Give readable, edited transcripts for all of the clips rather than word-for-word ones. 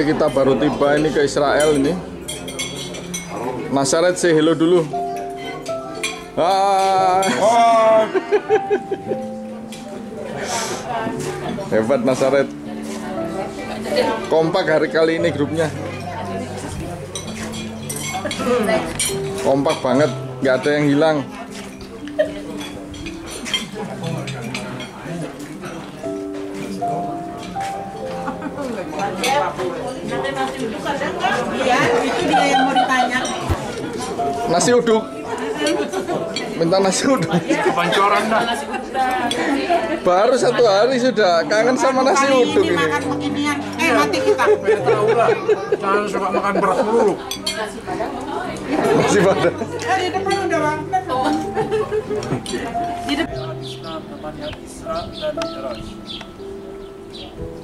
Oke, kita baru tiba ini ke Israel ini. Nasaret, say hello dulu. Hebat Nasaret. Kompak hari kali ini grupnya. Kompak banget, nggak ada yang hilang. Iya, itu dia yang mau ditanya. Nasi uduk. Minta nasi uduk. Kepancoran dah. Baru 1 hari sudah kangen sama nasi uduk ini. Makan beginian, mati kita. Tahu lah. Jangan suka makan beras dulu. Masih pada. Di depan udah bang. Di depan. Islam namanya Isra dan Mi'raj.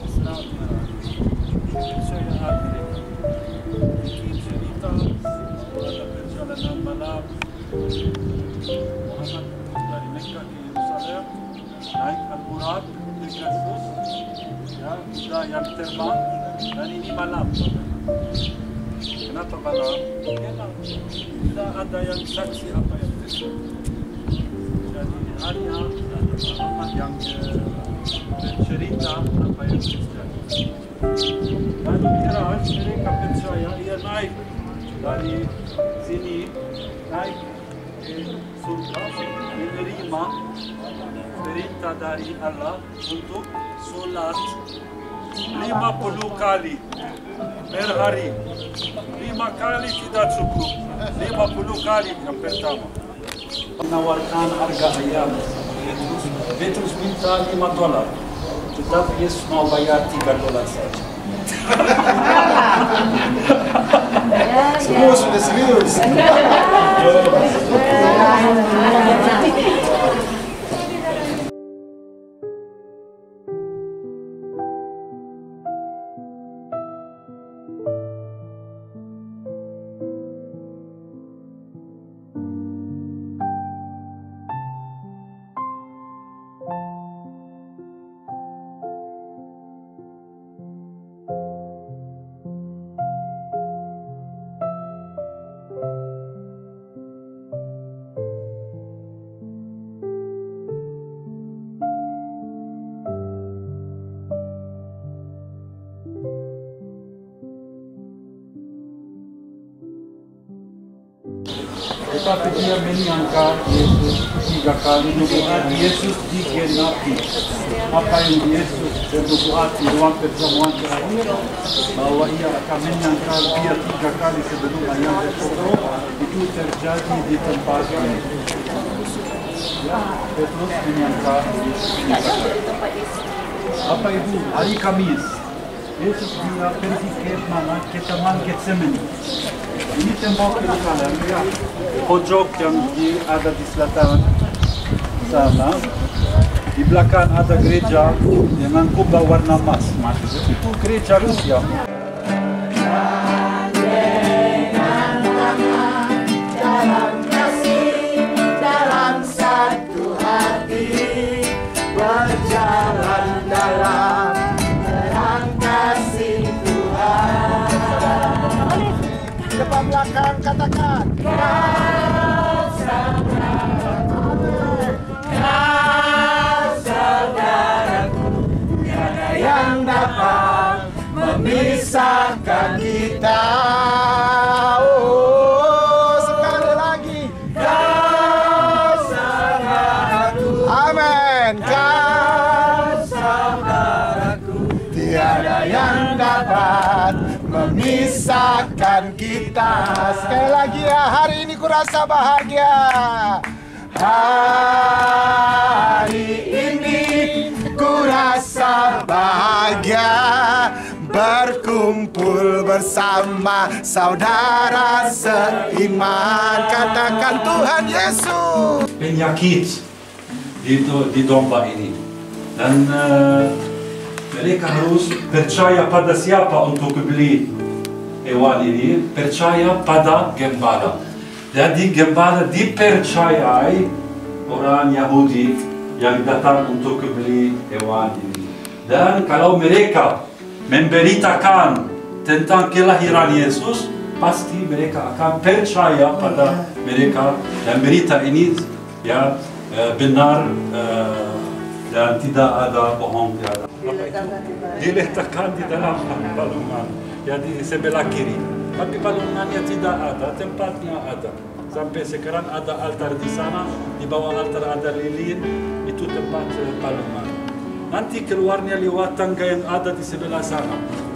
Islam Mi'raj. Saya hadir. Bikin cerita pada perjalanan malam Muhammad dari Mekah ke Yerusalem naik Al-Buraq Pegasus, ya, kuda yang terbang, dan ini malam. Kenapa malam? Karena tidak ada yang saksi apa yang terjadi. Jadi hanya Muhammad yang bercerita apa yang terjadi. Dan Mi'raj mereka percaya ia naik dari sini, naik ke surga, menerima perintah dari Allah untuk solat 50 kali per hari. 5 kali tidak cukup, 50 kali yang pertama. Menawarkan harga ayam. Petrus minta $5, tetapi Yesus mau bayar $3 saja. Semua sudah serius. Tetapi dia menyangka Yesus 3 kali nubuat Yesus digenapi. Apa yang Yesus bernubuat di ruang perjamuan terakhir, bahwa ia akan menyangkal dia 3 kali sebelum ayam berkokok, itu terjadi di tempat ini. Ya, Petrus menyangka Yesus 3 kali. Apa itu? Hari Kamis, Yesus dia pergi ke mana? Ke Taman Getsemani. Ini tembok Yerusalem, ya, pojok yang ada di selatan sana. Di belakang ada gereja dengan kubah warna emas. Itu gereja Rusia. Dalam kasih, dalam satu hati, berjalan dalam terang kasih Tuhan. Depan belakang katakan. Kau saudaraku, tiada yang dapat memisahkan kita. Oh, sekali lagi. Kau saudaraku. Amin. Kau saudaraku, tiada yang dapat memisahkan kita. Sekali lagi ya, hari ini kurasa bahagia. Hari ini kurasa bahagia berkumpul bersama saudara seiman. Katakan Tuhan Yesus. Penyakit di domba ini. Dan mereka harus percaya pada siapa untuk beli hewan ini, percaya pada gembala. Jadi gembala dipercayai orang Yahudi yang datang untuk beli hewan ini. Dan kalau mereka memberitakan tentang kelahiran Yesus, pasti mereka akan percaya pada mereka dan berita ini ya benar dan tidak ada bohong. Diletakkan di dalam balungan, ya di sebelah kiri. Tapi balungannya tidak ada, tempatnya ada. Sampai sekarang ada altar di sana, di bawah altar ada lilin, itu tempat balungan. Nanti keluarnya lewat tangga yang ada di sebelah sana.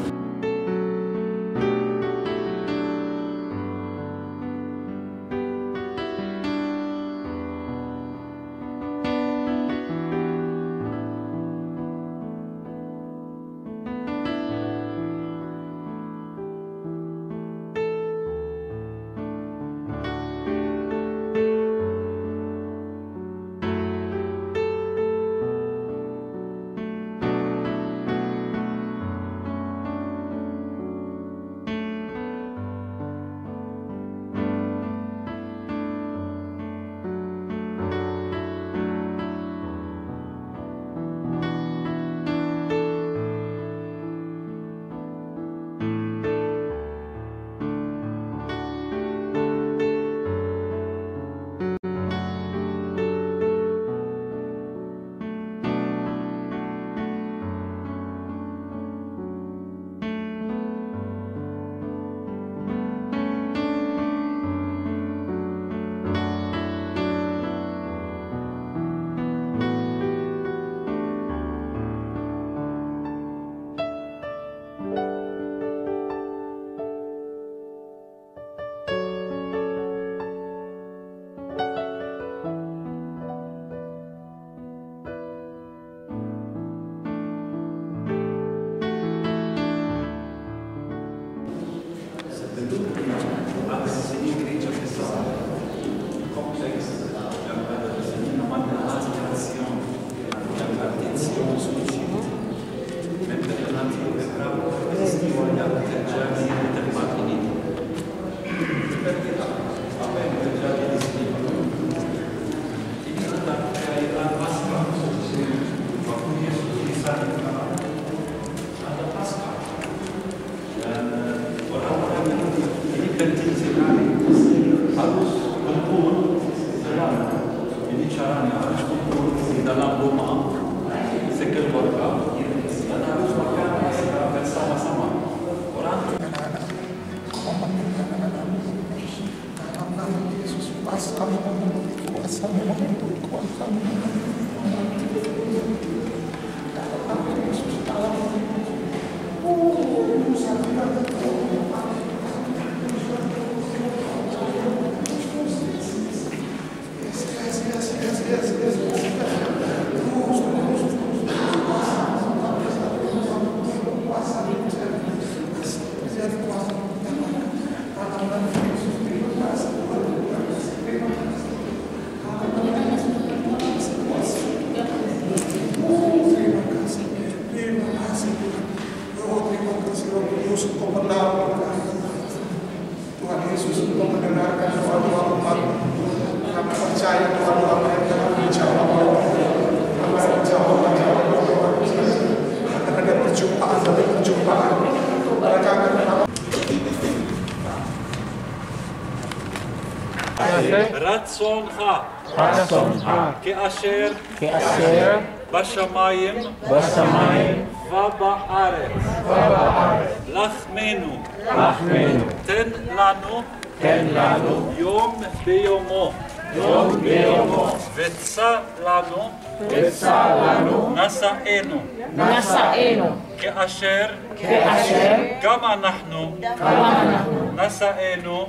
רצונך כאשר בשמיים ובארץ. לחמנו תן לנו יום ביומו וצא לנו נשאנו כאשר גם אנחנו נשאנו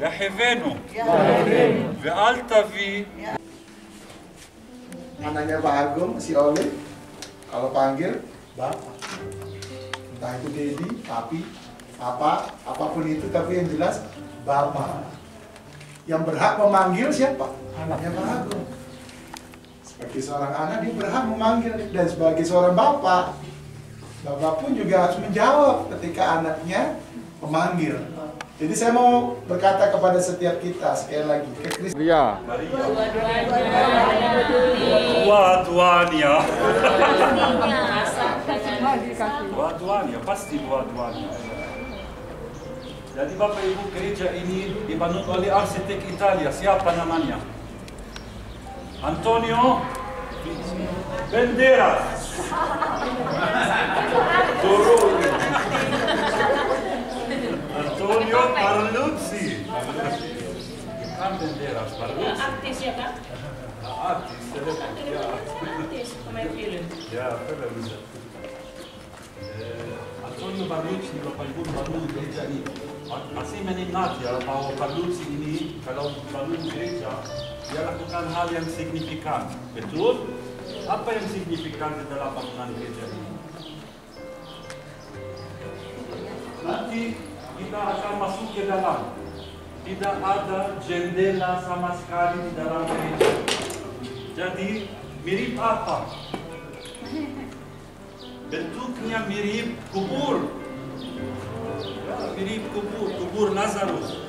וחבנו ואל תביא. Anaknya Pak Agung, si Oli, kalau panggil Bapak, entah itu Dedi, Papi, Papa, apapun itu, tapi yang jelas Bapak. Yang berhak memanggil siapa? Anaknya Pak Agung. Sebagai seorang anak dia berhak memanggil, dan sebagai seorang bapak, bapak pun juga harus menjawab ketika anaknya memanggil. Jadi saya mau berkata kepada setiap kita sekali lagi ke Kristus. Ria. Dua-duanya. dua-duanya, pasti dua-duanya. Jadi Bapak Ibu, gereja ini dibangun oleh arsitek Italia. Siapa namanya? Antonio Banderas. Turun. Antonio Carlucci. Bukan Banderas, Carlucci. Artis ya Kak? Artis, ya. Artis, pemain film. Ya, film. Antonio Carlucci, Bapak Ibu, bangun gereja ini. Masih meningat ya bahwa Carlucci ini kalau bangun gereja, dia lakukan hal yang signifikan. Betul? Apa yang signifikan di dalam bangunan gereja ini? Nanti kita akan masuk ke dalam. Tidak ada jendela sama sekali di dalam gereja. Jadi mirip apa? Bentuknya mirip kubur. Ya, mirip kubur Lazarus.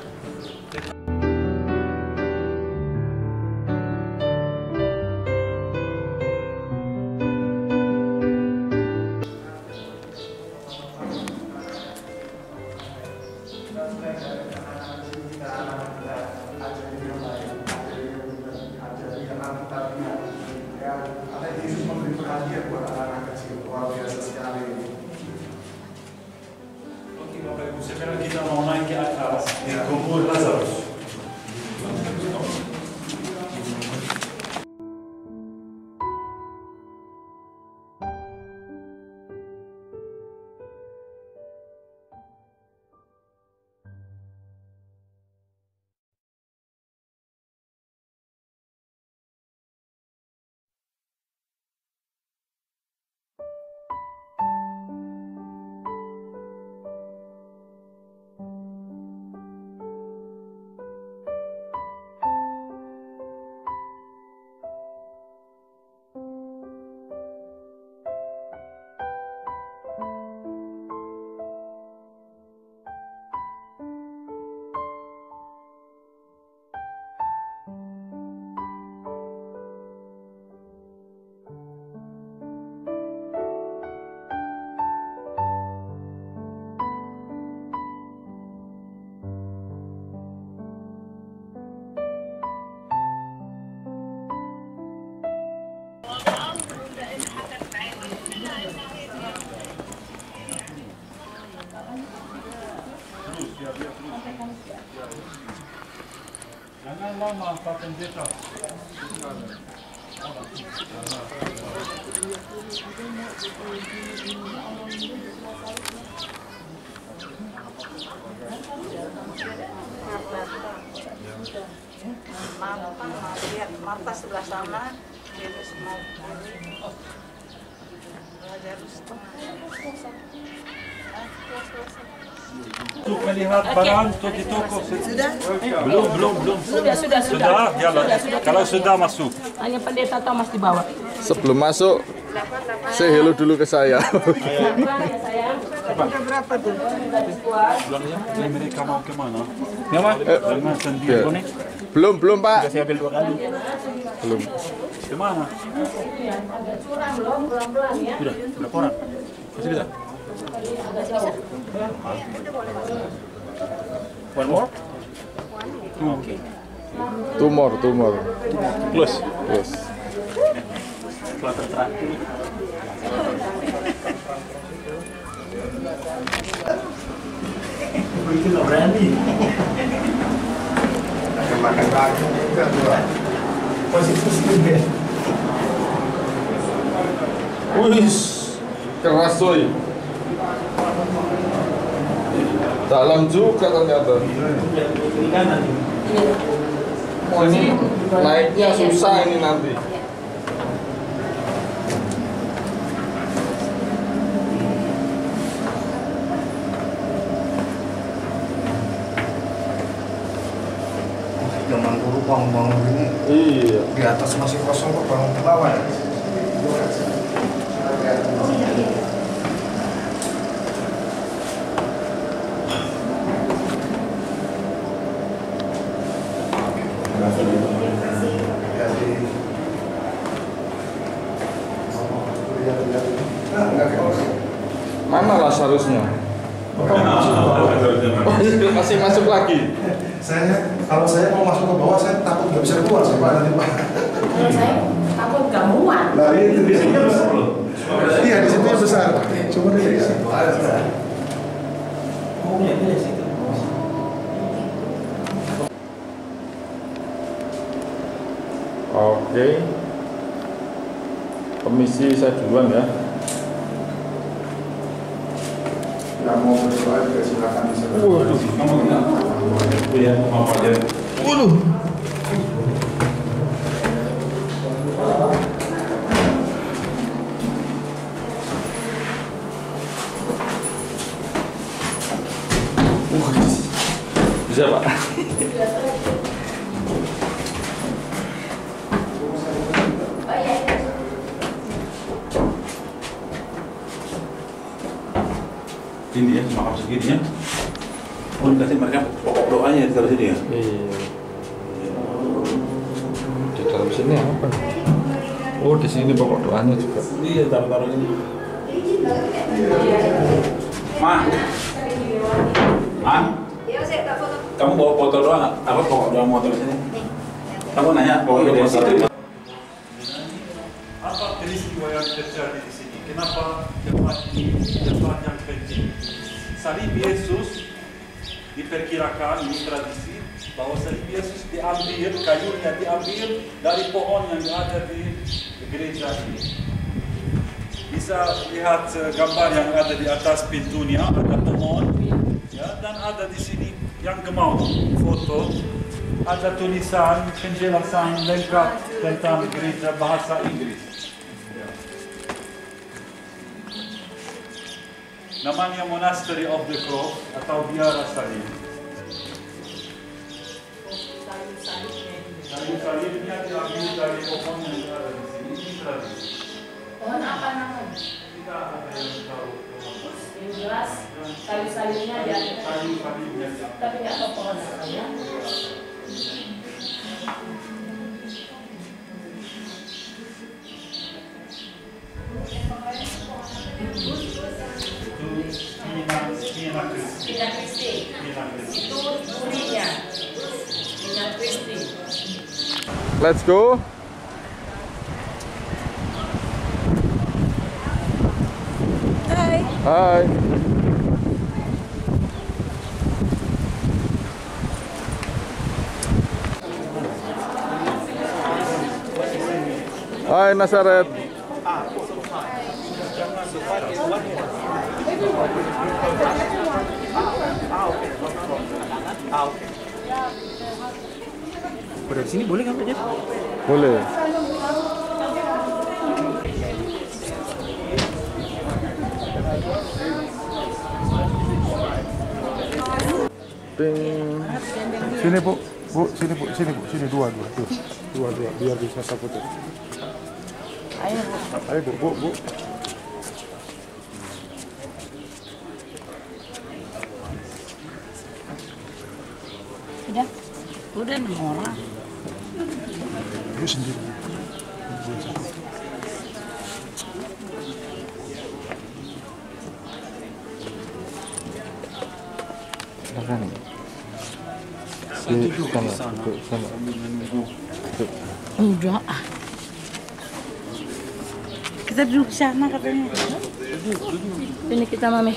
Oke Bapak Ibu, sekarang kita mau naik ke atas di kubur Lazarus. Jangan lama Pak Pendeta. Marta sebelah sana, Yesus mau ini. Lazarus Untuk melihat barang untuk di toko. Sudah? Belum. Sudah. Sudah, jalan. Kalau sudah masuk. Hanya pendeta Thomas di bawah. Sebelum masuk, say hello dulu ke saya. Berapa tuh? Ini mereka mau kemana? Dengan Ya. sendiri nih. Belum Pak. Saya ambil 2 kali. Belum. Kemana? Sudah, berapa orang? Masih bisa? One more? Oke. Tumor. Close. Yes. Kloter terakhir. Itu nggak berani. Makan lagi juga tuh. Positif juga. Wih, keras coy. Dalam juga ternyata. Kiri kanan. Oh, ini naiknya susah ini nanti. Zaman dulu bangun-bangun ini Iya. di atas masih kosong kok bangun ke bawah ya. Mana atas harusnya. Masih masuk lagi. Kalau saya mau masuk ke bawah, saya takut nggak bisa keluar sih Pak nanti Pak. Kalau saya takut gak muat. Nah itu di sini besar. Iya di situ besar. Coba deh. Oke. Permisi saya duluan ya. Yang mau berdoa juga silakan bisa. Waduh. Ya, mau aja. Waduh. Bisa Pak. Ini ya, maaf segini ya. Oh, dikasih mereka pokok doanya ditaruh sini ya. Iya. Di dalam sini apa? Oh di sini pokok doanya juga. Iya, taruh ini. Ma. Kamu bawa foto doang nggak? Apa pokok doang motor di sini? Kamu nanya pokok doang situ. Apa peristiwa yang terjadi di sini? Kenapa tempat ini tempat yang penting? Salib Yesus diperkirakan ini tradisi bahwa salib Yesus diambil, kayunya diambil dari pohon yang ada di gereja ini. Bisa lihat gambar yang ada di atas pintunya, ada pohon, ya, dan ada di sini yang gemau foto, ada tulisan penjelasan lengkap tentang gereja bahasa Inggris. Namanya Monastery of the Cross atau Biara Salib. Salib-salibnya diambil dari pohon yang ada di sini. Ini tradisi. Pohon apa namanya? Tidak ada yang tahu. Yang jelas salib-salibnya ada. Salib-salibnya. Tapi nggak tahu pohon apa ya. Minyak Kristi. Minyak Kristi. Itu durinya. Minyak Kristi. Let's go. Hai. Hai. Hai Nasaret. Dari sini boleh nggak Pak? Boleh. Ping. Sini Bu, sini Bu, sini dua, tuh. Dua, biar bisa foto. Ayo Bu. Udah 6 orang. Bu sendiri. Sana. Sana. Udah. Kita duduk sana katanya. Sini kita Mami.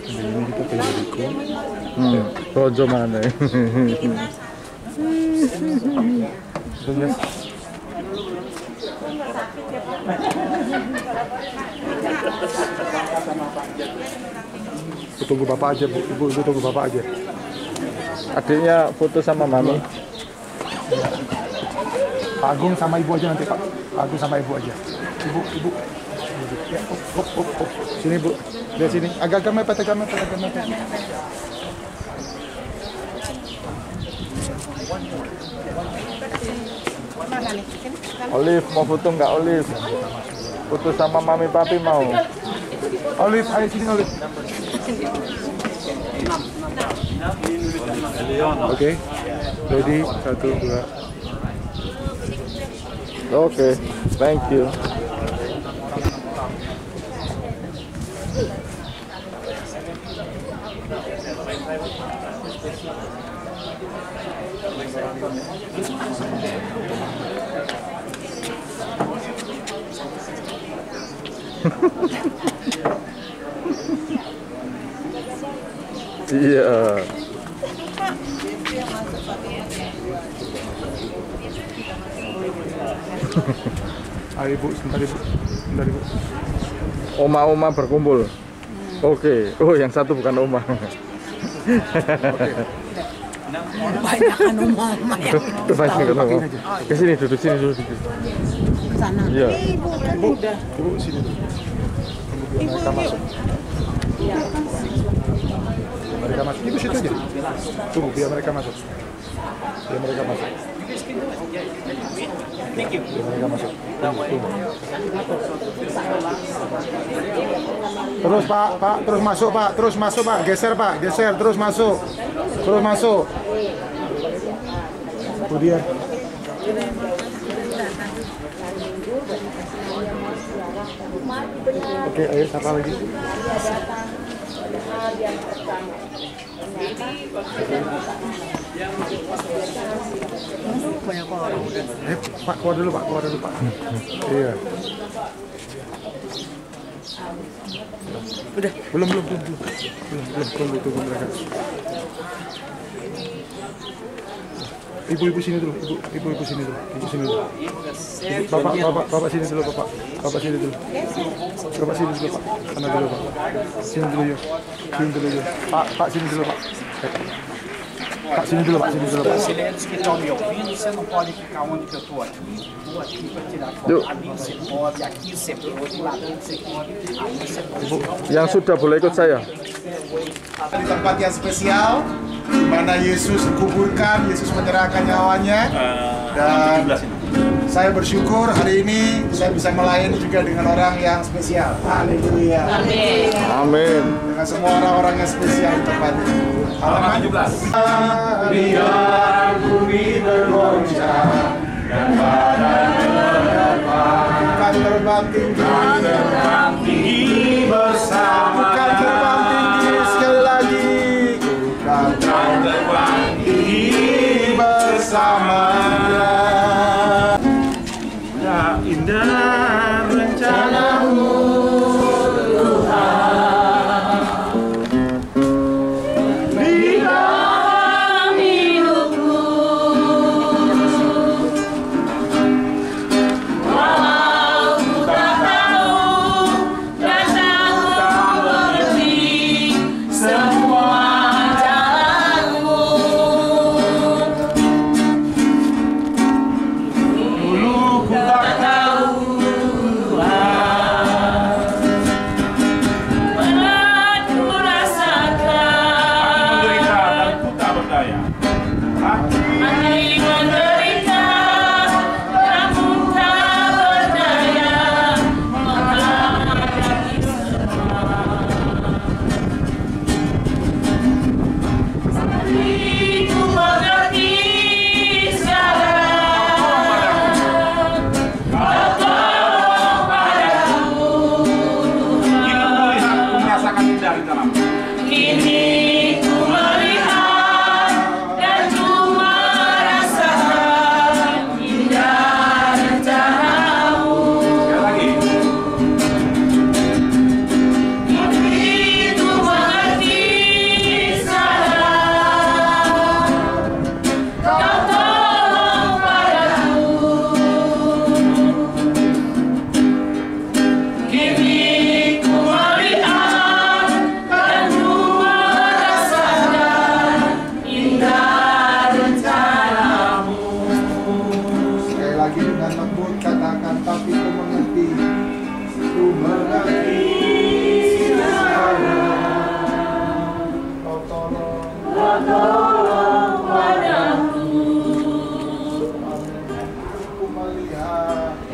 Ini kita ke Jericho. Rojo mana? Tunggu Bapak aja, Bu. Ibu tunggu Bapak aja. Adiknya foto sama Mami. Pak Agung sama Ibu aja nanti, Pak. Pak Agung sama Ibu aja. Ibu. Ya, Sini, Bu. Lihat sini. Agak mepet. Olive mau foto nggak Olive? Putus sama mami papi mau. Olive, ayo sini Olive. Oke, ready, 1, 2. Oke, thank you. Iya. Ayo Ibu, sebentar Ibu. Sebentar Ibu. Oma-oma berkumpul. Oke. Oh, yang satu bukan oma. Banyakan umama ya. Kebanyakan oma. Ke sini duduk sini dulu. Sana. Iya. Ibu kan udah. Ibu sini dulu. Ibu Mereka masuk. Mereka masuk. Ibu situ aja. Tunggu biar mereka masuk. Biar mereka masuk. Biar mereka masuk. Tunggu. Terus Pak, terus masuk Pak, terus masuk Pak, geser Pak, geser, terus masuk, terus masuk. Kemudian. Oke, ayo sapa lagi. banyak orang udah. Pak, keluar dulu Pak, keluar dulu Pak. Iya. Udah. Belum, tunggu mereka. Ibu sini dulu, ibu sini dulu, Bapak sini dulu, Bapak sini dulu. Bapak sini dulu, Pak. Sana dulu, Pak. Sini dulu yuk. Pak sini dulu, Pak. Pak sini dulu, Pak. Silêncio que estão me ouvindo, você não pode ficar onde que eu estou aqui para tirar foto. Ali você pode, aqui você pode, lá dentro você pode, aí você pode. Yang sudah boleh ikut saya. Di tempat yang spesial, di mana Yesus dikuburkan, Yesus menyerahkan nyawanya, dan saya bersyukur hari ini saya bisa melayani juga dengan orang yang spesial. Haleluya. Amin. Dengan semua orang-orang yang spesial di tempat ini. Halaman 17. Biar bumi bergoncang dan badan berdebar, bukan terbang tinggi bersama, bukan terbang tinggi sekali lagi, bukan terbang tinggi bersama. Indah rencanamu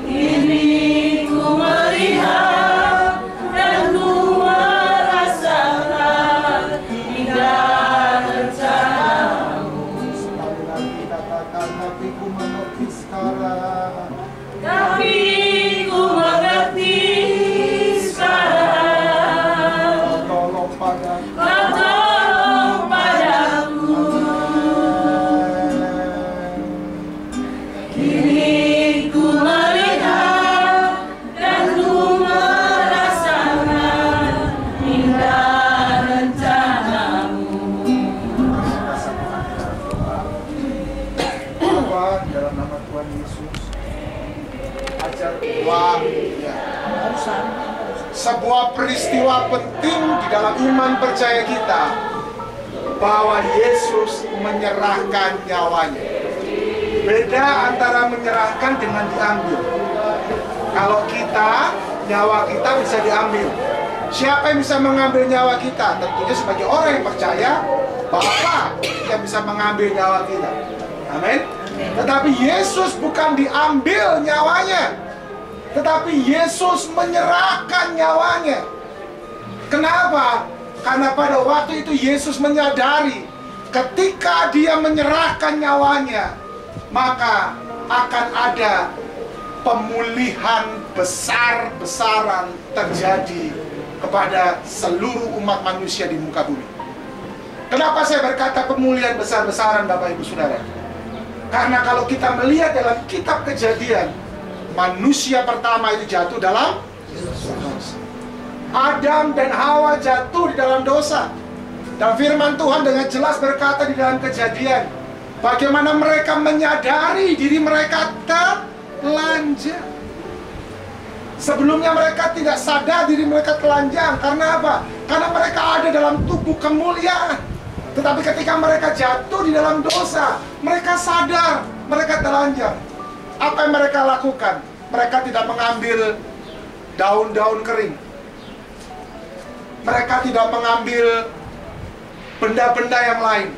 Ini ku melihat Wah, ya. Sebuah peristiwa penting di dalam iman percaya kita bahwa Yesus menyerahkan nyawanya. Beda antara menyerahkan dengan diambil. Kalau kita, nyawa kita bisa diambil. Siapa yang bisa mengambil nyawa kita? Tentunya sebagai orang yang percaya, Bapa yang bisa mengambil nyawa kita. Amin. Tetapi Yesus bukan diambil nyawanya, tetapi Yesus menyerahkan nyawanya. Kenapa? Karena pada waktu itu Yesus menyadari ketika dia menyerahkan nyawanya, maka akan ada pemulihan besar-besaran terjadi kepada seluruh umat manusia di muka bumi. Kenapa saya berkata pemulihan besar-besaran, Bapak Ibu Saudara? Karena kalau kita melihat dalam kitab Kejadian, manusia pertama itu jatuh dalam dosa. Adam dan Hawa jatuh di dalam dosa. Dan firman Tuhan dengan jelas berkata di dalam Kejadian, bagaimana mereka menyadari diri mereka telanjang. Sebelumnya mereka tidak sadar diri mereka telanjang. Karena apa? Karena mereka ada dalam tubuh kemuliaan. Tetapi ketika mereka jatuh di dalam dosa, mereka sadar mereka telanjang. Apa yang mereka lakukan? Mereka tidak mengambil daun-daun kering. Mereka tidak mengambil benda-benda yang lain.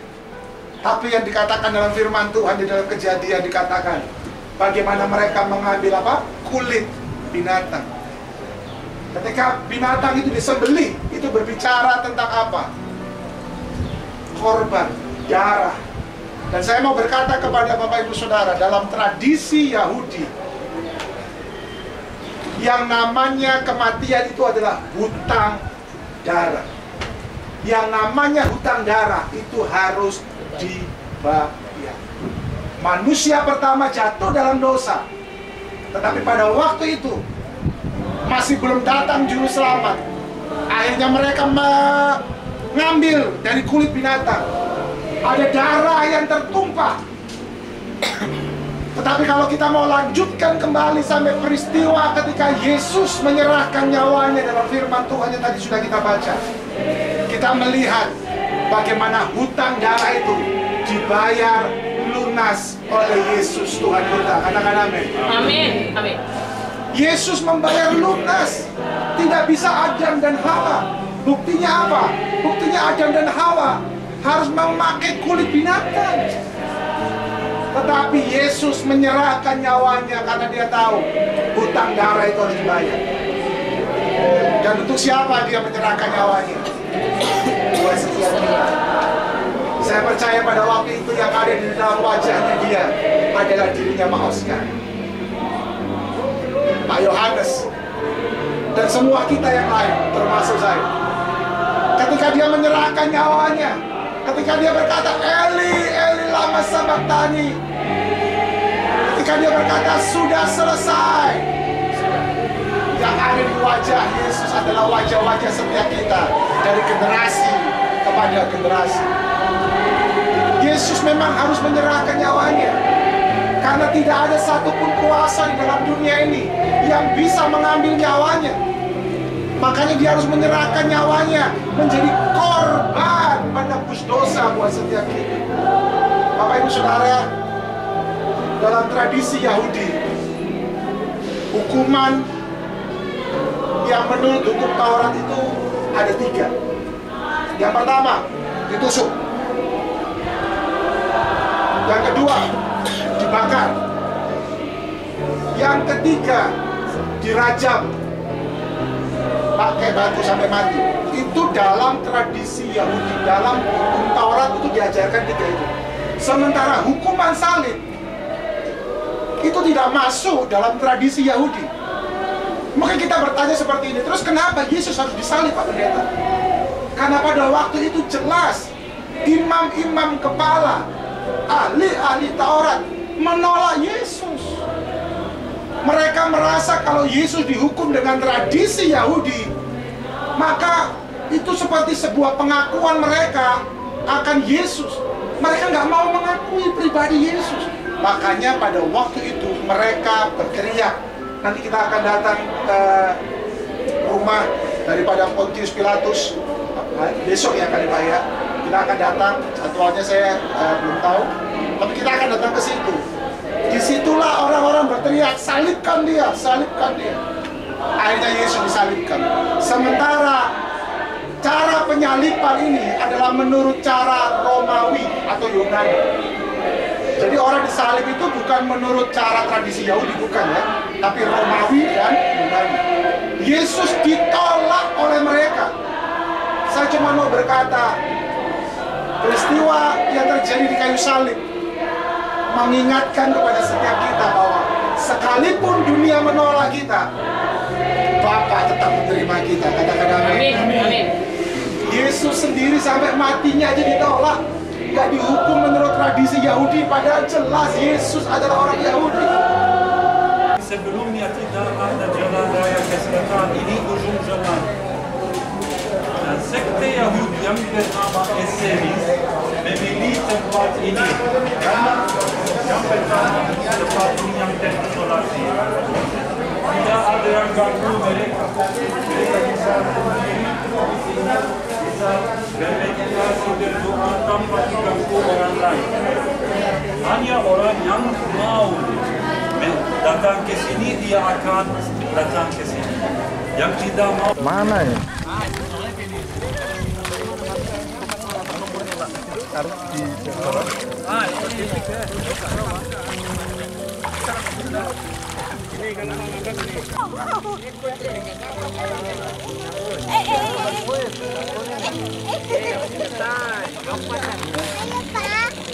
Tapi yang dikatakan dalam firman Tuhan di dalam Kejadian dikatakan, bagaimana mereka mengambil apa? Kulit binatang. Ketika binatang itu disembelih, itu berbicara tentang apa? Korban, darah. Dan saya mau berkata kepada Bapak Ibu Saudara, dalam tradisi Yahudi, yang namanya kematian itu adalah hutang darah. Yang namanya hutang darah itu harus dibayar. Manusia pertama jatuh dalam dosa, tetapi pada waktu itu masih belum datang juru selamat. Akhirnya mereka mengambil dari kulit binatang. Ada darah yang tertumpah. Tetapi kalau kita mau lanjutkan kembali sampai peristiwa ketika Yesus menyerahkan nyawanya dalam firman Tuhan yang tadi sudah kita baca, kita melihat bagaimana hutang darah itu dibayar lunas oleh Yesus Tuhan kita. Katakan amin. Amin. Amin. Yesus membayar lunas. Tidak bisa Adam dan Hawa. Buktinya apa? Buktinya Adam dan Hawa harus memakai kulit binatang. Tetapi Yesus menyerahkan nyawanya karena dia tahu hutang darah itu harus dibayar. Dan untuk siapa dia menyerahkan nyawanya? Buat setiap kita. Saya percaya pada waktu itu yang ada di dalam wajahnya dia adalah dirinya Oscar, Pak Yohanes, dan semua kita yang lain, termasuk saya. Ketika dia menyerahkan nyawanya, ketika dia berkata, Eli, Eli lama sabachthani, ketika dia berkata, sudah selesai, yang ada di wajah Yesus adalah wajah-wajah setiap kita, dari generasi kepada generasi. Yesus memang harus menyerahkan nyawanya, karena tidak ada satupun kuasa di dalam dunia ini yang bisa mengambil nyawanya. Makanya dia harus menyerahkan nyawanya menjadi korban penebus dosa buat setiap kita. Bapak Ibu Saudara, dalam tradisi Yahudi, hukuman yang menurut hukum Taurat itu ada 3. Yang pertama, ditusuk. Yang kedua, dibakar. Yang ketiga, dirajam pakai batu sampai mati. Itu dalam tradisi Yahudi, dalam hukum Taurat itu diajarkan 3 itu. Sementara hukuman salib itu tidak masuk dalam tradisi Yahudi. Mungkin kita bertanya seperti ini, terus kenapa Yesus harus disalib, Pak Pendeta? Karena pada waktu itu jelas imam-imam kepala, ahli-ahli Taurat menolak Yesus. Mereka merasa kalau Yesus dihukum dengan tradisi Yahudi, maka itu seperti sebuah pengakuan mereka akan Yesus. Mereka nggak mau mengakui pribadi Yesus. Makanya pada waktu itu mereka berteriak, nanti kita akan datang ke rumah daripada Pontius Pilatus. Besok ya kali Pak ya. Kita akan datang, jadwalnya saya belum tahu. Tapi kita akan datang ke situ. Disitulah orang-orang berteriak, salibkan dia, salibkan dia. Akhirnya Yesus disalibkan. Sementara cara penyaliban ini adalah menurut cara Romawi atau Yunani. Jadi orang disalib itu bukan menurut cara tradisi Yahudi, bukan ya, tapi Romawi dan Yunani. Yesus ditolak oleh mereka. Saya cuma mau berkata, peristiwa yang terjadi di kayu salib mengingatkan kepada setiap kita bahwa sekalipun dunia menolak kita, Bapa tetap menerima kita. Katakan amin. Amin. Yesus sendiri sampai matinya aja ditolak, nggak dihukum menurut tradisi Yahudi, padahal jelas Yesus adalah orang Yahudi. Sebelumnya tidak ada jalan raya keselamatan, ini ujung jalan. Dan sekte Yahudi yang bernama Essenis memilih tempat ini karena yang pertama tempat ini yang terisolasi. Tidak ada yang ganggu mereka. Mereka bisa sendiri, bisa bermeditasi, berdoa tanpa diganggu orang lain. Hanya orang yang mau datang ke sini, dia akan datang ke sini. Yang tidak mau. Mana ya?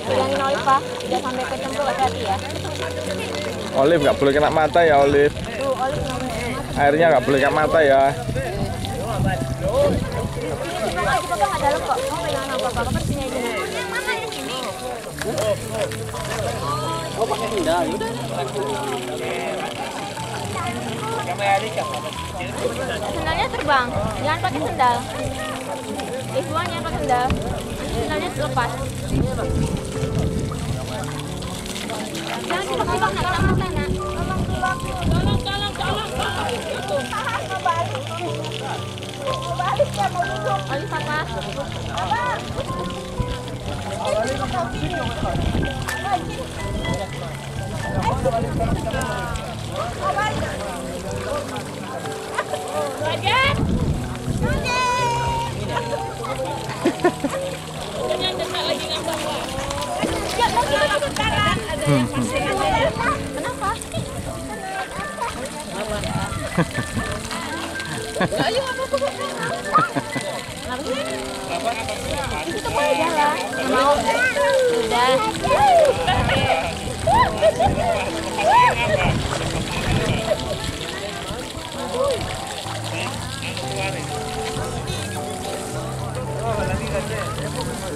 Bilangin Olive Pak, tidak sampai kecemplung, hati-hati ya. Olive nggak boleh kena mata ya, Olive. Tuh, Olive namanya. Airnya nggak boleh kena mata ya. Bapak nggak dalam kok. Kamu pegang nama Bapak, Bapak sini aja. Oh, pakai sendal. Yaudah. Sendalnya terbang, jangan pakai sendal. Buang jangan pakai sendal. Sendalnya lepas. Jangan tiba-tiba nggak kena mata, nak. Tolong. Mau balik ya, mau duduk. Olive apa? Kenapa? Ayo apa tuh? Itu aja lah. Mau? Udah.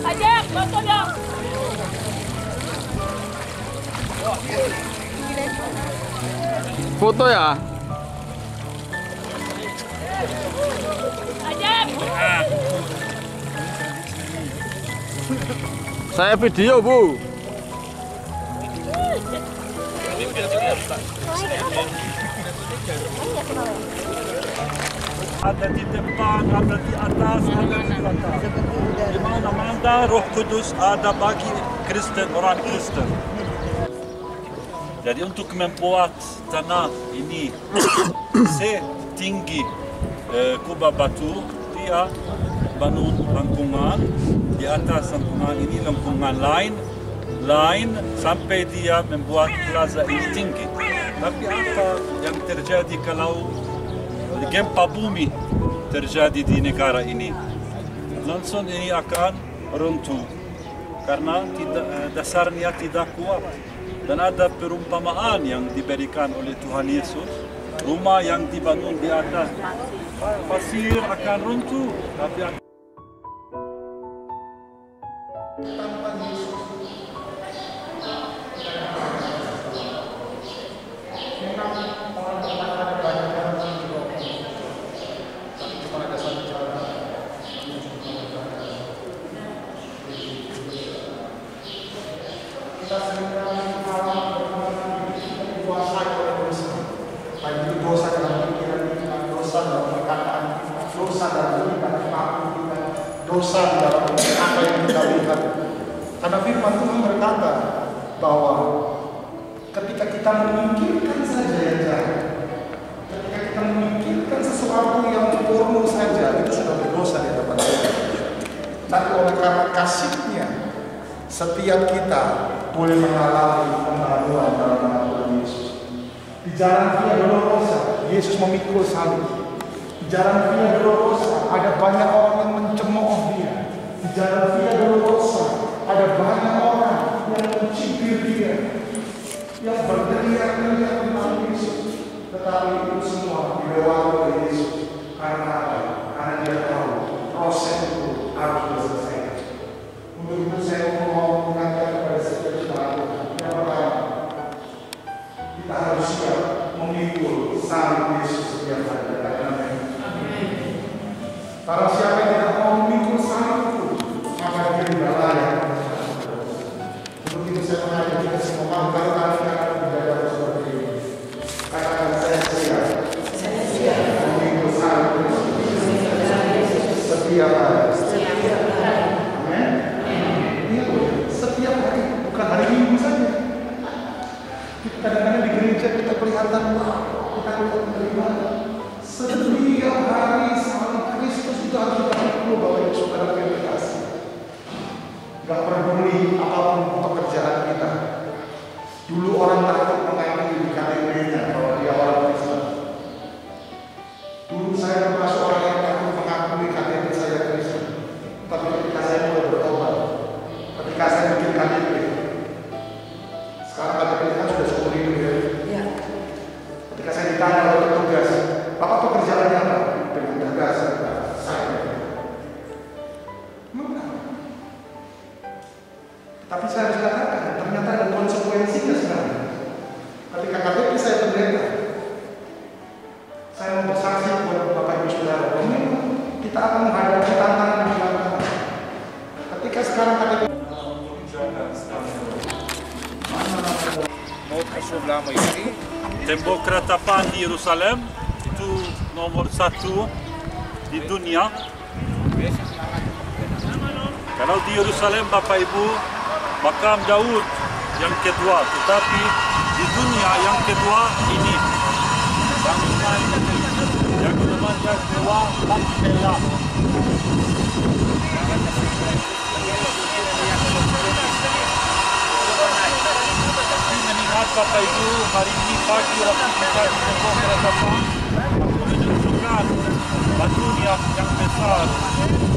Ajak, foto dong. Foto ya? Ajak. Saya video, Bu. Ada di depan, ada di atas, ada di belakang. Di mana-mana Roh Kudus ada bagi Kristen, orang Kristen. Jadi untuk membuat tanah ini setinggi kubah batu, dia bangun lengkungan. Di atas lengkungan ini lengkungan lain sampai dia membuat plaza ini tinggi. Tapi apa yang terjadi kalau gempa bumi terjadi di negara ini? Langsung ini akan runtuh karena dasarnya tidak kuat. Dan ada perumpamaan yang diberikan oleh Tuhan Yesus, rumah yang dibangun di atas pasir akan runtuh, tapi kita sering mengalami dikuasai oleh dosa, baik dosa dalam kita, mengakui kita dosa di dalam apa yang kita lihat. Karena firman Tuhan berkata bahwa ketika kita memikirkan saja yang jahat, ketika kita memikirkan sesuatu yang porno saja, itu sudah berdosa di hadapan Tuhan. Tapi oleh karena kasih-Nya, setiap kita boleh mengalami pembaruan dalam nama Tuhan Yesus. Di jalan Via Dolorosa, Yesus memikul salib. Di jalan Via Dolorosa, ada banyak orang yang mencemooh Dia. Di jalan Via Dolorosa, ada banyak orang yang mencibir Dia, yang berteriak-teriak tentang Yesus. Tetapi itu semua dilewati oleh Yesus. Karena apa? Karena Dia tahu proses itu harus diselesaikan. Untuk itu saya mau mengatakan kepada setiap jemaat, yang pertama, kita harus siap memikul salib Yesus setiap hari. Para siapa yang tidak mau memikul salib itu, maka dia tidak layak. Untuk itu saya mengajak kita semua, maka kami akan menjaga seperti ini. Katakan, saya siap memikul salib Yesus setiap hari. Amin. Setiap hari, bukan hari Minggu saja. Kadang-kadang di gereja kita kelihatan, kita menerima setiap hari salib Kristus itu harus kita pikul, Bapak Ibu Saudara yang dikasih. Gak peduli apapun pekerjaan kita. Dulu orang takut mengakui di KTP-nya bahwa dia orang Kristen. Dulu saya termasuk orang yang takut mengakui KTP saya Kristen. Tapi ketika saya mulai bertobat, ketika saya bikin KTP, sekarang KTP kan sudah seumur hidup ya. Ketika saya ditanya oleh petugas, Bapak pekerjaannya apa? Dengan tegas saya. Tapi saya harus katakan, ternyata ada konsekuensinya sekarang. Ketika KTP saya pendeta, saya mau bersaksi buat Bapak Ibu Saudara, kita akan menghadapi tantangan di belakang. Ketika sekarang KTP Tembok keretapan di Yerusalem itu nomor 1 di dunia. Kalau di Yerusalem Bapak Ibu, makam Daud yang kedua, tetapi di dunia yang kedua ini bangunan yang namanya Dewa Makpela. Mengingat Bapak Ibu, hari ini pagi waktu kita di tembok keretapan, aku menunjukkan batunya yang besar.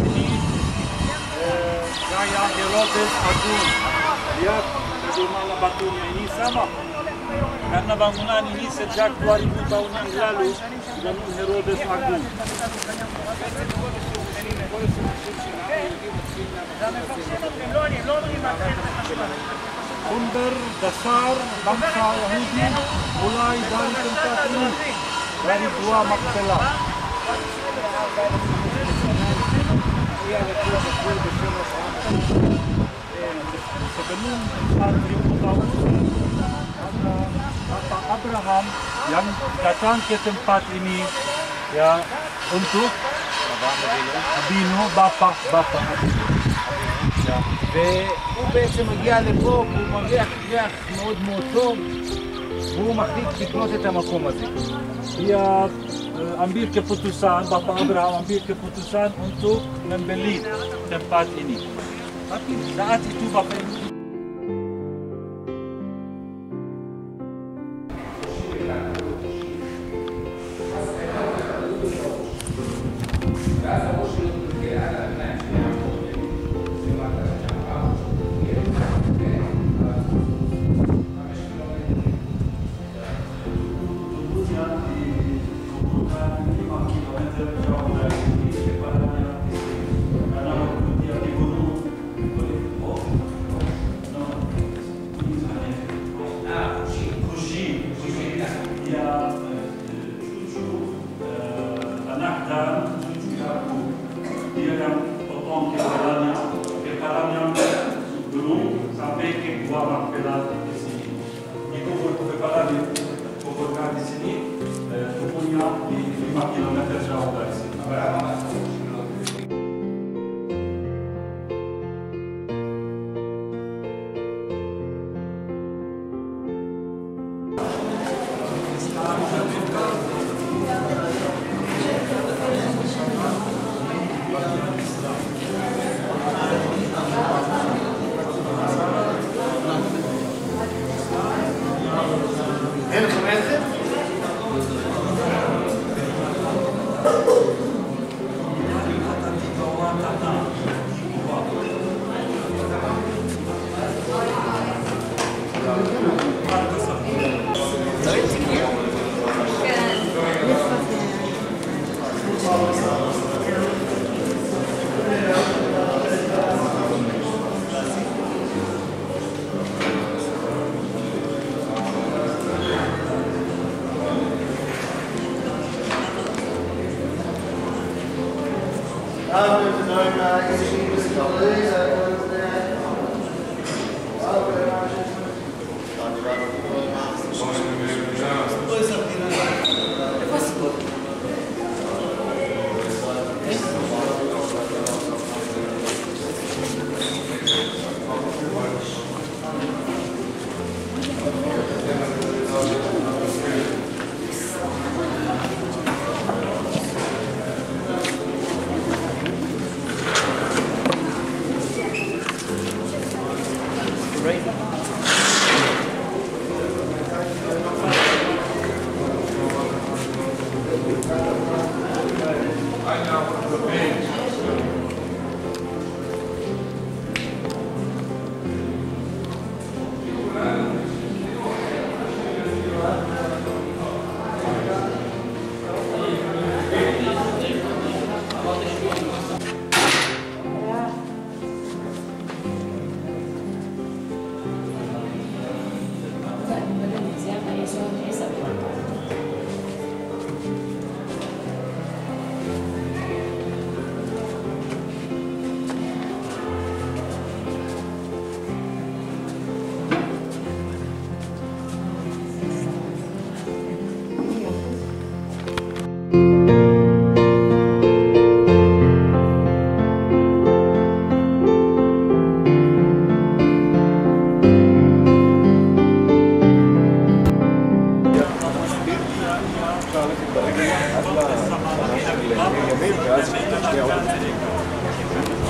Ini Raya Herodes Agung. Lihat bagaimana batunya ini sama. Karena bangunan ini sejak 2000 tahun yang lalu bangun Herodes Agung. Sumber dasar bangsa Yahudi mulai dari tempat ini, dari Gua Makpela. Sebelum 4.000 tahun, Bapak Abraham yang datang ke tempat ini ya untuk Bapak והוא בעצם מגיע לפה והוא מריח ריח מאוד מאוד טוב והוא מחליט לקנות את המקום הזה. Dia ambil keputusan, Bapak Abraham ambil keputusan untuk membeli tempat ini. Tapi saat itu Bapak Ibu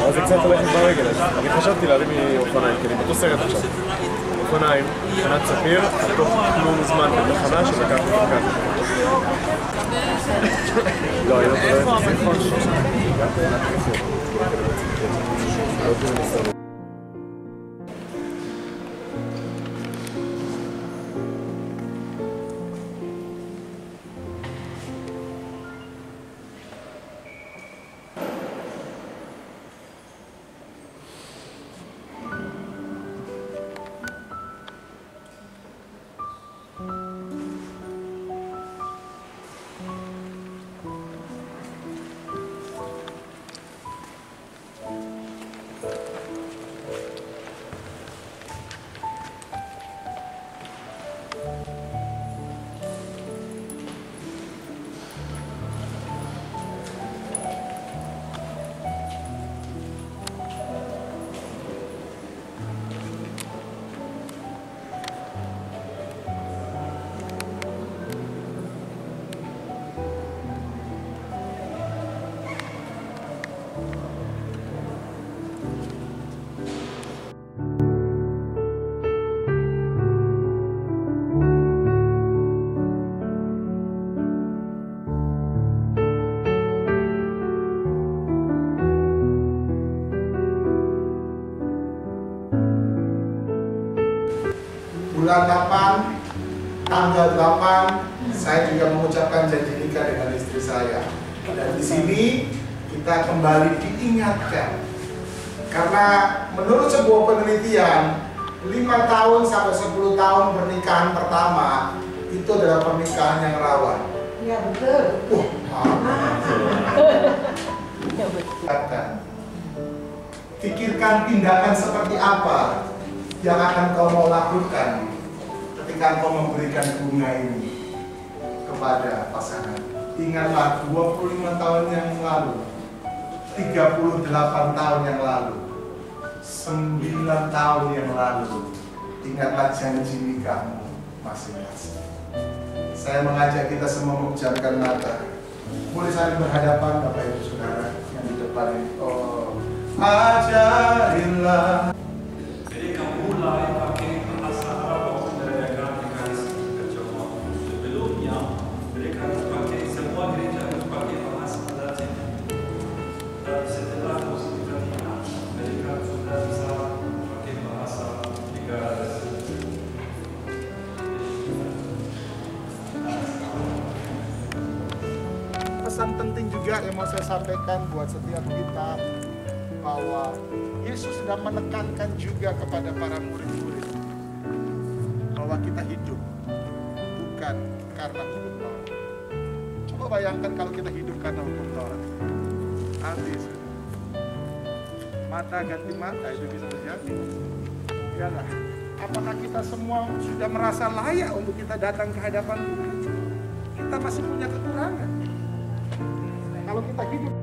אז זה קצת הולך ברגל, אני חשבתי להרים מאופניים, כי אני באותו סרט עכשיו. אופניים, תחנת ספיר, תוך כלום זמן בתחנה שלקחתי כאן. לא, אני לא תולדת, זה נכון. Bulan 8, tanggal 8, saya juga mengucapkan janji nikah dengan istri saya. Dan di sini kita kembali diingatkan, karena menurut sebuah penelitian 5 tahun sampai 10 tahun pernikahan pertama itu adalah pernikahan yang rawan. Iya betul. Pikirkan tindakan seperti apa yang akan kau mau lakukan ketika kau memberikan bunga ini kepada pasangan. Ingatlah 25 tahun yang lalu, 38 tahun yang lalu, 9 tahun yang lalu. Ingatlah janji nikahmu masing-masing. Saya mengajak kita semua memejamkan mata. Boleh saling berhadapan Bapak Ibu Saudara yang di depan ini. Oh, ajarinlah. Mereka mulai pakai bahasa Arab menjalankan mekanisme kerjasama. Sebelumnya mereka pakai semua gereja pakai bahasa Latin. Dan setelah konstitusinya mereka sudah bisa pakai bahasa negara. Pesan penting juga yang mau saya sampaikan buat setiap kita, bahwa Yesus sedang menekankan juga kepada para murid-murid bahwa kita hidup bukan karena hukum Taurat. Coba bayangkan kalau kita hidup karena hukum Taurat. Habis. Mata ganti mata itu bisa terjadi. Iyalah. Apakah kita semua sudah merasa layak untuk kita datang ke hadapan Tuhan? Kita masih punya kekurangan. Kalau kita hidup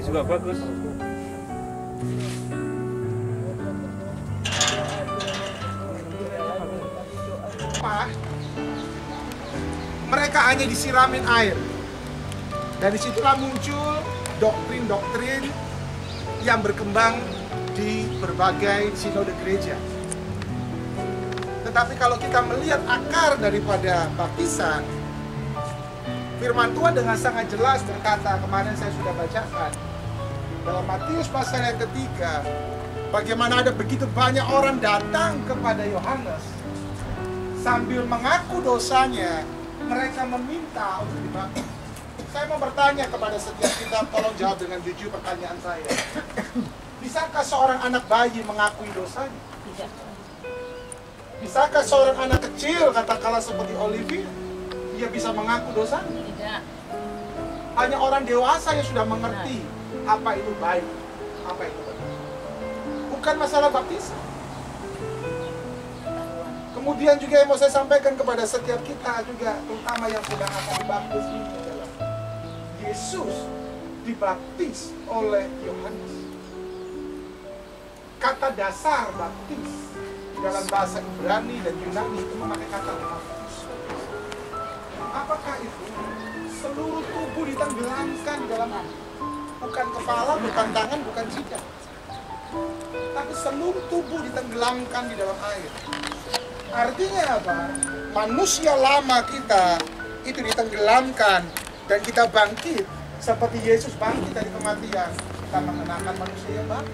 juga bagus. Mereka hanya disiramin air. Dan disitulah muncul doktrin-doktrin yang berkembang di berbagai sinode gereja. Tetapi kalau kita melihat akar daripada baptisan, firman Tuhan dengan sangat jelas berkata, kemarin saya sudah bacakan, dalam Matius pasal yang ketiga, bagaimana ada begitu banyak orang datang kepada Yohanes, sambil mengaku dosanya, mereka meminta untuk dibaptis. Saya mau bertanya kepada setiap kita, tolong jawab dengan jujur pertanyaan saya. Bisakah seorang anak bayi mengakui dosanya? Tidak. Bisakah seorang anak kecil, katakanlah seperti Olivia, dia bisa mengaku dosanya? Tidak. Hanya orang dewasa yang sudah mengerti apa itu baik, apa itu benar. Bukan masalah baptisan. Kemudian juga yang mau saya sampaikan kepada setiap kita juga, terutama yang sedang akan dibaptis ini adalah Yesus dibaptis oleh Yohanes. Kata dasar baptis di dalam bahasa Ibrani dan Yunani itu memakai kata baptis. Apakah itu? Seluruh tubuh ditenggelamkan di dalam air. Bukan kepala, bukan tangan, bukan jidat. Tapi seluruh tubuh ditenggelamkan di dalam air. Artinya apa? Manusia lama kita itu ditenggelamkan dan kita bangkit seperti Yesus bangkit dari kematian. Kita mengenakan manusia yang baru.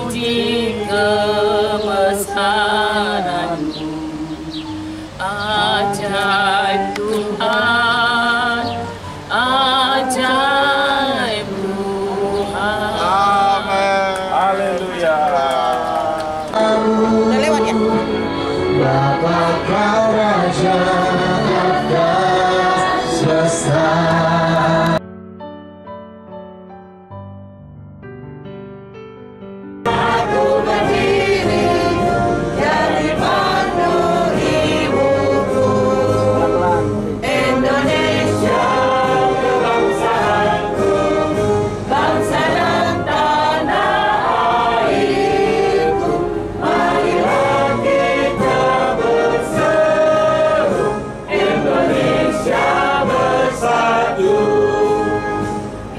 Puji kebesaran-Mu, ajaib Tuhan, ajaib Tuhan. Amin. Haleluya. Udah lewat ya? Bapa Kau Raja atas semesta.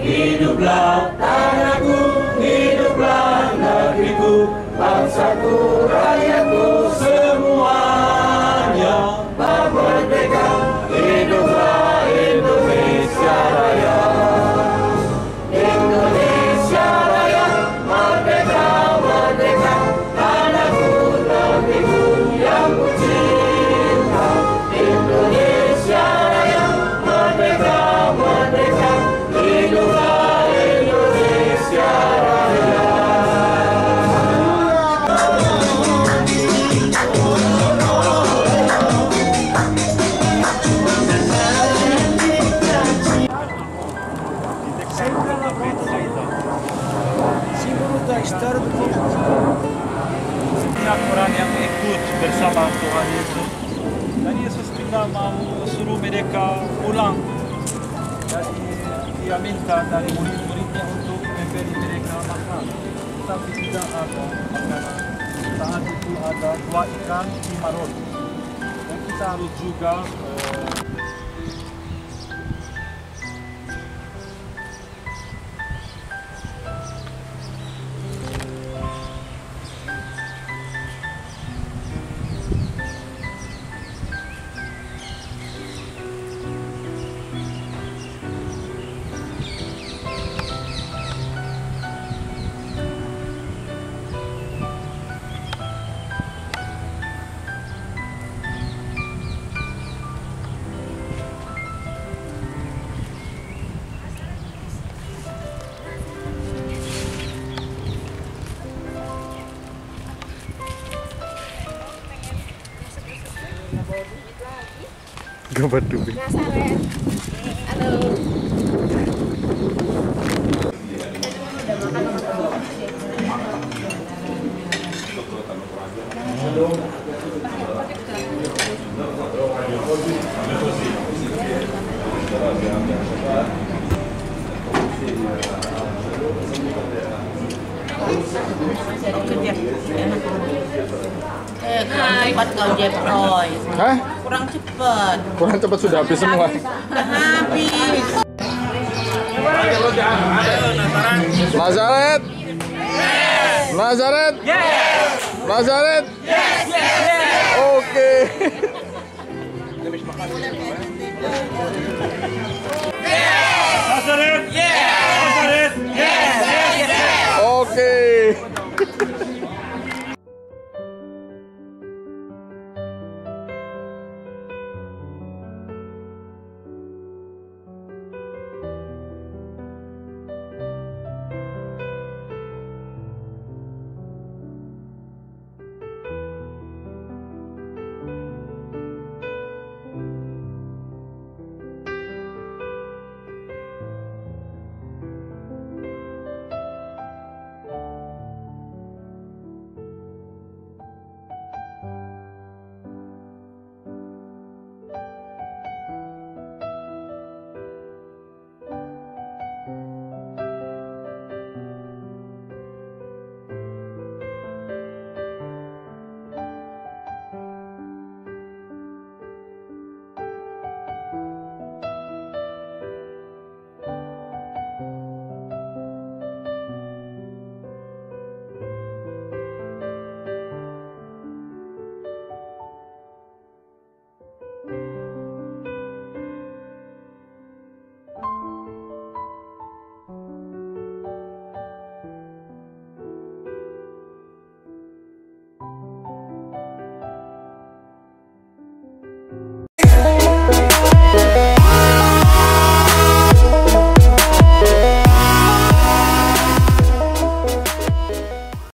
Hiduplah tanahku, hiduplah negeriku, bangsaku, rakyatku semuanya merdeka. Hiduplah Indonesia Raya, Indonesia Raya, merdeka, merdeka. Tanahku, negeriku yang ku cinta. Indonesia Raya, merdeka, merdeka. Hiduplah Indonesia Raya. nama Tuhan Yesus. Dan Yesus juga mau suruh mereka pulang. Jadi dia minta dari murid-muridnya untuk memberi mereka makan. Tapi tidak ada makanan. Saat itu ada 2 ikan 5 roti. Dan kita harus juga gambar duit. Halo. Cepat kau Jeproy. Hah? Kurang cepat. Kurang cepat sudah habis semua. Udah habis. Nazaret. Nazaret. Nazaret. Oke. Nazaret. Nazaret. Oke.